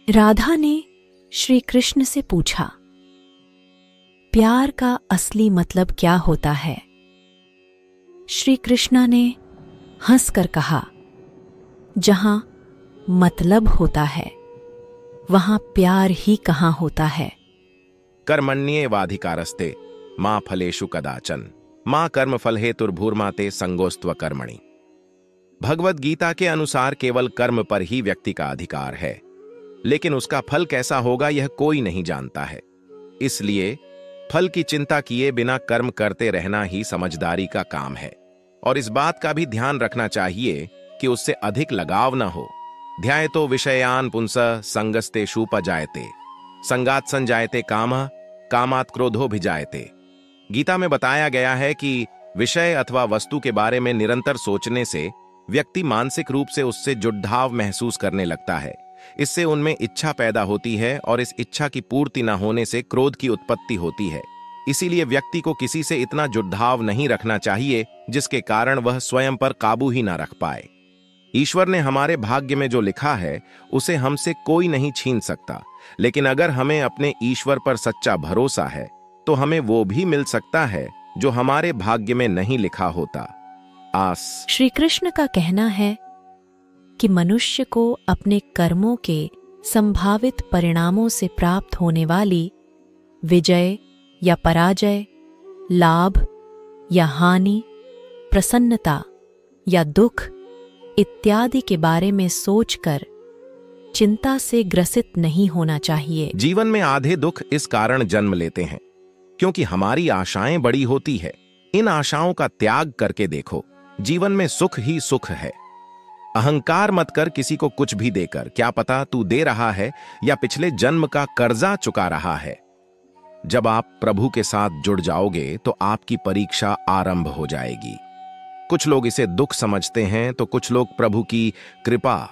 राधा ने श्री कृष्ण से पूछा, प्यार का असली मतलब क्या होता है? श्री कृष्ण ने हंसकर कहा, जहां मतलब होता है वहां प्यार ही कहां होता है। कर्मण्येवाधिकारस्ते मां फलेषु कदाचन मां कर्मफल हेतुर्भूर्माते संगोस्त्व कर्मणि। भगवद गीता के अनुसार केवल कर्म पर ही व्यक्ति का अधिकार है, लेकिन उसका फल कैसा होगा यह कोई नहीं जानता है। इसलिए फल की चिंता किए बिना कर्म करते रहना ही समझदारी का काम है, और इस बात का भी ध्यान रखना चाहिए कि उससे अधिक लगाव न हो। ध्यायतो विषयान पुंसः संगस्तेषुपजायते संगात् संजायते कामः कामात् क्रोधोऽभिजायते। गीता में बताया गया है कि विषय अथवा वस्तु के बारे में निरंतर सोचने से व्यक्ति मानसिक रूप से उससे जुड़ाव महसूस करने लगता है। इससे उनमें इच्छा पैदा होती है और इस इच्छा की पूर्ति न होने से क्रोध की उत्पत्ति होती है। इसीलिए व्यक्ति को किसी से इतना जुड़ाव नहीं रखना चाहिए जिसके कारण वह स्वयं पर काबू ही ना रख पाए। ईश्वर ने हमारे भाग्य में जो लिखा है उसे हमसे कोई नहीं छीन सकता, लेकिन अगर हमें अपने ईश्वर पर सच्चा भरोसा है तो हमें वो भी मिल सकता है जो हमारे भाग्य में नहीं लिखा होता। आस श्री कृष्ण का कहना है कि मनुष्य को अपने कर्मों के संभावित परिणामों से प्राप्त होने वाली विजय या पराजय, लाभ या हानि, प्रसन्नता या दुख इत्यादि के बारे में सोचकर चिंता से ग्रसित नहीं होना चाहिए। जीवन में आधे दुख इस कारण जन्म लेते हैं क्योंकि हमारी आशाएं बड़ी होती है। इन आशाओं का त्याग करके देखो, जीवन में सुख ही सुख है। अहंकार मत कर किसी को कुछ भी देकर, क्या पता तू दे रहा है या पिछले जन्म का कर्जा चुका रहा है। जब आप प्रभु के साथ जुड़ जाओगे तो आपकी परीक्षा आरंभ हो जाएगी। कुछ लोग इसे दुख समझते हैं तो कुछ लोग प्रभु की कृपा।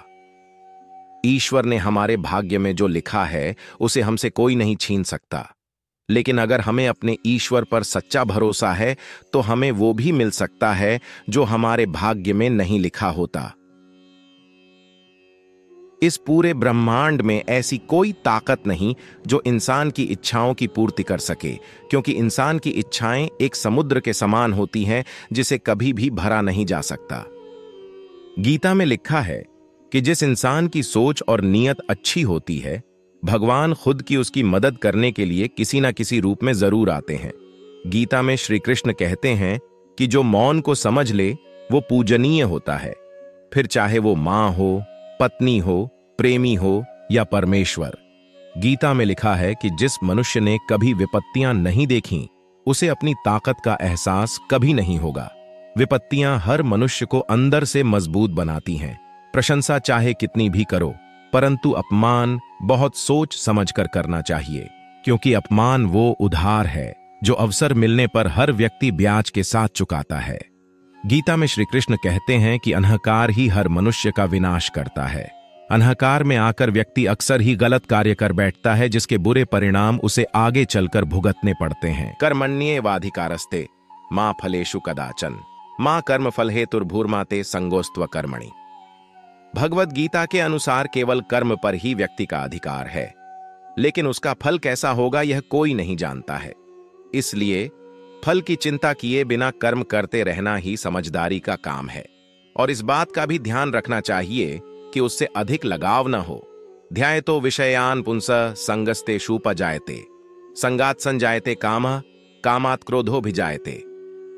ईश्वर ने हमारे भाग्य में जो लिखा है उसे हमसे कोई नहीं छीन सकता, लेकिन अगर हमें अपने ईश्वर पर सच्चा भरोसा है तो हमें वो भी मिल सकता है जो हमारे भाग्य में नहीं लिखा होता। इस पूरे ब्रह्मांड में ऐसी कोई ताकत नहीं जो इंसान की इच्छाओं की पूर्ति कर सके, क्योंकि इंसान की इच्छाएं एक समुद्र के समान होती हैं जिसे कभी भी भरा नहीं जा सकता। गीता में लिखा है कि जिस इंसान की सोच और नीयत अच्छी होती है, भगवान खुद की उसकी मदद करने के लिए किसी न किसी रूप में जरूर आते हैं। गीता में श्री कृष्ण कहते हैं कि जो मौन को समझ ले वो पूजनीय होता है, फिर चाहे वो मां हो, पत्नी हो, प्रेमी हो या परमेश्वर। गीता में लिखा है कि जिस मनुष्य ने कभी विपत्तियां नहीं देखी उसे अपनी ताकत का एहसास कभी नहीं होगा। विपत्तियां हर मनुष्य को अंदर से मजबूत बनाती हैं। प्रशंसा चाहे कितनी भी करो, परंतु अपमान बहुत सोच समझकर करना चाहिए, क्योंकि अपमान वो उधार है जो अवसर मिलने पर हर व्यक्ति ब्याज के साथ चुकाता है। गीता में श्री कृष्ण कहते हैं कि अहंकार ही हर मनुष्य का विनाश करता है। अहंकार में आकर व्यक्ति अक्सर ही गलत कार्य कर बैठता है जिसके बुरे परिणाम उसे आगे चलकर भुगतने पड़ते हैं। कर्मण्येवाधिकारस्ते मां फलेषु कदाचन मां कर्मफल हेतुर्भूर्माते संगोस्त्व कर्मणि। भगवद गीता के अनुसार केवल कर्म पर ही व्यक्ति का अधिकार है, लेकिन उसका फल कैसा होगा यह कोई नहीं जानता है। इसलिए फल की चिंता किए बिना कर्म करते रहना ही समझदारी का काम है, और इस बात का भी ध्यान रखना चाहिए कि उससे अधिक लगाव न हो। ध्यायतो विषयान पुंसः संगस्तेषुपजायते संगात् संजायते कामः कामात् क्रोधोऽभिजायते।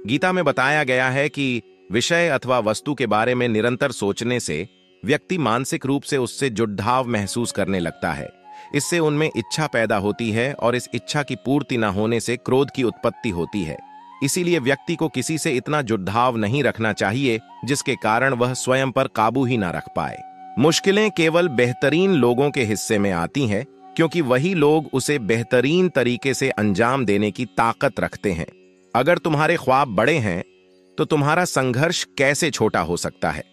गीता में बताया गया है कि विषय अथवा वस्तु के बारे में निरंतर सोचने से व्यक्ति मानसिक रूप से उससे जुड़ाव महसूस करने लगता है। इससे उनमें इच्छा पैदा होती है और इस इच्छा की पूर्ति न होने से क्रोध की उत्पत्ति होती है। इसीलिए व्यक्ति को किसी से इतना जुड़ाव नहीं रखना चाहिए जिसके कारण वह स्वयं पर काबू ही ना रख पाए। मुश्किलें केवल बेहतरीन लोगों के हिस्से में आती हैं, क्योंकि वही लोग उसे बेहतरीन तरीके से अंजाम देने की ताकत रखते हैं। अगर तुम्हारे ख्वाब बड़े हैं तो तुम्हारा संघर्ष कैसे छोटा हो सकता है।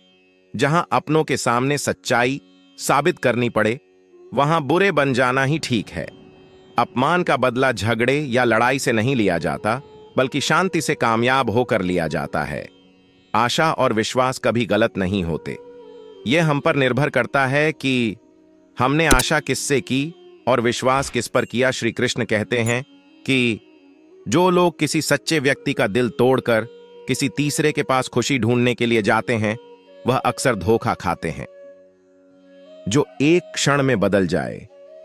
जहां अपनों के सामने सच्चाई साबित करनी पड़े वहां बुरे बन जाना ही ठीक है। अपमान का बदला झगड़े या लड़ाई से नहीं लिया जाता, बल्कि शांति से कामयाब होकर लिया जाता है। आशा और विश्वास कभी गलत नहीं होते। यह हम पर निर्भर करता है कि हमने आशा किससे की और विश्वास किस पर किया? श्री कृष्ण कहते हैं कि जो लोग किसी सच्चे व्यक्ति का दिल तोड़कर किसी तीसरे के पास खुशी ढूंढने के लिए जाते हैं, वह अक्सर धोखा खाते हैं। जो एक क्षण में बदल जाए,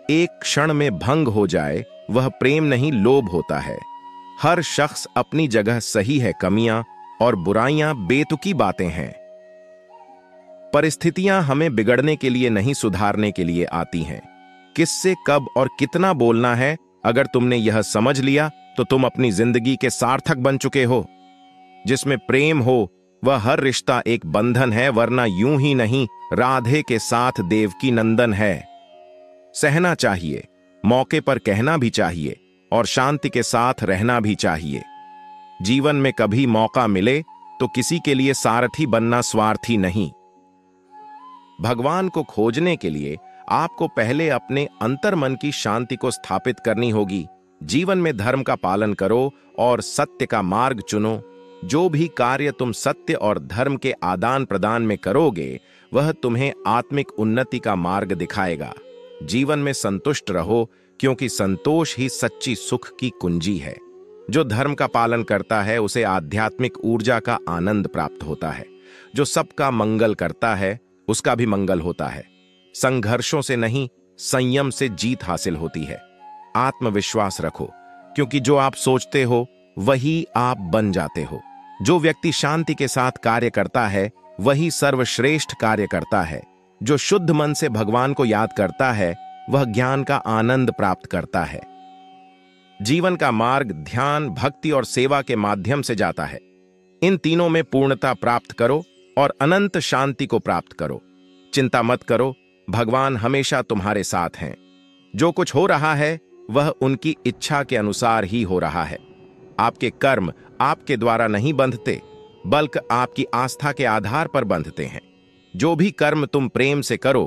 एक क्षण में भंग हो जाए, वह प्रेम नहीं, लोभ होता है। हर शख्स अपनी जगह सही है, कमियां और बुराइयां बेतुकी बातें हैं। परिस्थितियां हमें बिगड़ने के लिए नहीं, सुधारने के लिए आती हैं। किससे कब और कितना बोलना है, अगर तुमने यह समझ लिया तो तुम अपनी जिंदगी के सार्थक बन चुके हो। जिसमें प्रेम हो वह हर रिश्ता एक बंधन है, वरना यूं ही नहीं, राधे के साथ देवकी नंदन है। सहना चाहिए, मौके पर कहना भी चाहिए और शांति के साथ रहना भी चाहिए। जीवन में कभी मौका मिले तो किसी के लिए सारथी बनना स्वार्थी नहीं। भगवान को खोजने के लिए आपको पहले अपने अंतर्मन की शांति को स्थापित करनी होगी। जीवन में धर्म का पालन करो और सत्य का मार्ग चुनो। जो भी कार्य तुम सत्य और धर्म के आदान प्रदान में करोगे, वह तुम्हें आत्मिक उन्नति का मार्ग दिखाएगा। जीवन में संतुष्ट रहो, क्योंकि संतोष ही सच्ची सुख की कुंजी है। जो धर्म का पालन करता है उसे आध्यात्मिक ऊर्जा का आनंद प्राप्त होता है। जो सबका मंगल करता है उसका भी मंगल होता है। संघर्षों से नहीं, संयम से जीत हासिल होती है। आत्मविश्वास रखो, क्योंकि जो आप सोचते हो वही आप बन जाते हो। जो व्यक्ति शांति के साथ कार्य करता है वही सर्वश्रेष्ठ कार्य करता है। जो शुद्ध मन से भगवान को याद करता है वह ज्ञान का आनंद प्राप्त करता है। जीवन का मार्ग ध्यान, भक्ति और सेवा के माध्यम से जाता है। इन तीनों में पूर्णता प्राप्त करो और अनंत शांति को प्राप्त करो। चिंता मत करो, भगवान हमेशा तुम्हारे साथ हैं। जो कुछ हो रहा है वह उनकी इच्छा के अनुसार ही हो रहा है। आपके कर्म आपके द्वारा नहीं बंधते, बल्कि आपकी आस्था के आधार पर बंधते हैं। जो भी कर्म तुम प्रेम से करो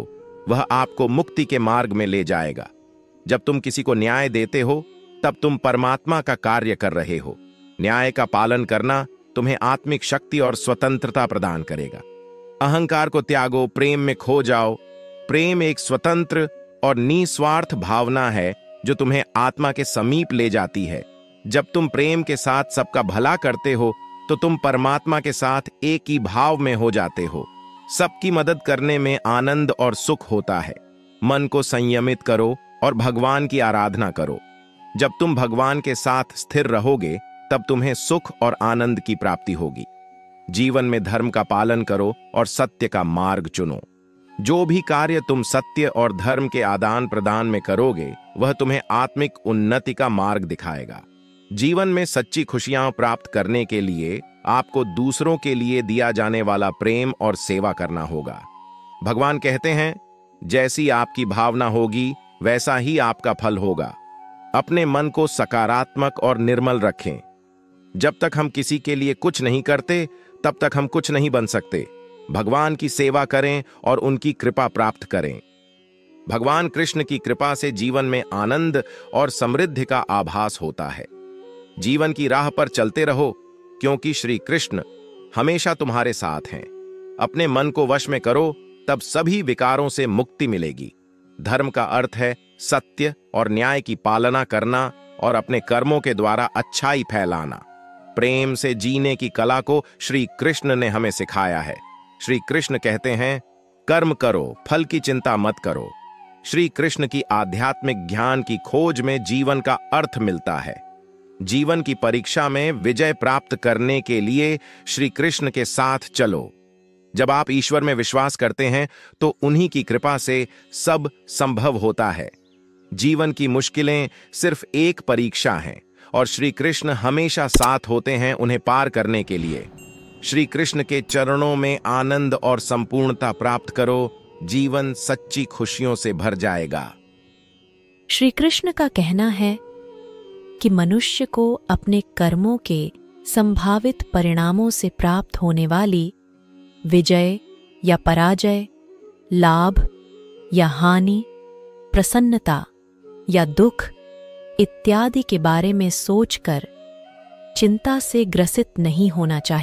वह आपको मुक्ति के मार्ग में ले जाएगा। जब तुम किसी को न्याय देते हो तब तुम परमात्मा का कार्य कर रहे हो। न्याय का पालन करना तुम्हें आत्मिक शक्ति और स्वतंत्रता प्रदान करेगा। अहंकार को त्यागो, प्रेम में खो जाओ। प्रेम एक स्वतंत्र और निस्वार्थ भावना है जो तुम्हें आत्मा के समीप ले जाती है। जब तुम प्रेम के साथ सबका भला करते हो तो तुम परमात्मा के साथ एक ही भाव में हो जाते हो। सबकी मदद करने में आनंद और सुख होता है। मन को संयमित करो और भगवान की आराधना करो। जब तुम भगवान के साथ स्थिर रहोगे तब तुम्हें सुख और आनंद की प्राप्ति होगी। जीवन में धर्म का पालन करो और सत्य का मार्ग चुनो। जो भी कार्य तुम सत्य और धर्म के आदान प्रदान में करोगे वह तुम्हें आत्मिक उन्नति का मार्ग दिखाएगा। जीवन में सच्ची खुशियां प्राप्त करने के लिए आपको दूसरों के लिए दिया जाने वाला प्रेम और सेवा करना होगा। भगवान कहते हैं, जैसी आपकी भावना होगी वैसा ही आपका फल होगा। अपने मन को सकारात्मक और निर्मल रखें। जब तक हम किसी के लिए कुछ नहीं करते तब तक हम कुछ नहीं बन सकते। भगवान की सेवा करें और उनकी कृपा प्राप्त करें। भगवान कृष्ण की कृपा से जीवन में आनंद और समृद्धि का आभास होता है। जीवन की राह पर चलते रहो, क्योंकि श्री कृष्ण हमेशा तुम्हारे साथ हैं। अपने मन को वश में करो, तब सभी विकारों से मुक्ति मिलेगी। धर्म का अर्थ है सत्य और न्याय की पालना करना और अपने कर्मों के द्वारा अच्छाई फैलाना। प्रेम से जीने की कला को श्री कृष्ण ने हमें सिखाया है। श्री कृष्ण कहते हैं, कर्म करो, फल की चिंता मत करो। श्री कृष्ण की आध्यात्मिक ज्ञान की खोज में जीवन का अर्थ मिलता है। जीवन की परीक्षा में विजय प्राप्त करने के लिए श्री कृष्ण के साथ चलो। जब आप ईश्वर में विश्वास करते हैं तो उन्हीं की कृपा से सब संभव होता है। जीवन की मुश्किलें सिर्फ एक परीक्षा हैं और श्री कृष्ण हमेशा साथ होते हैं उन्हें पार करने के लिए। श्री कृष्ण के चरणों में आनंद और संपूर्णता प्राप्त करो। जीवन सच्ची खुशियों से भर जाएगा। श्री कृष्ण का कहना है कि मनुष्य को अपने कर्मों के संभावित परिणामों से प्राप्त होने वाली विजय या पराजय, लाभ या हानि, प्रसन्नता या दुख इत्यादि के बारे में सोचकर चिंता से ग्रसित नहीं होना चाहिए।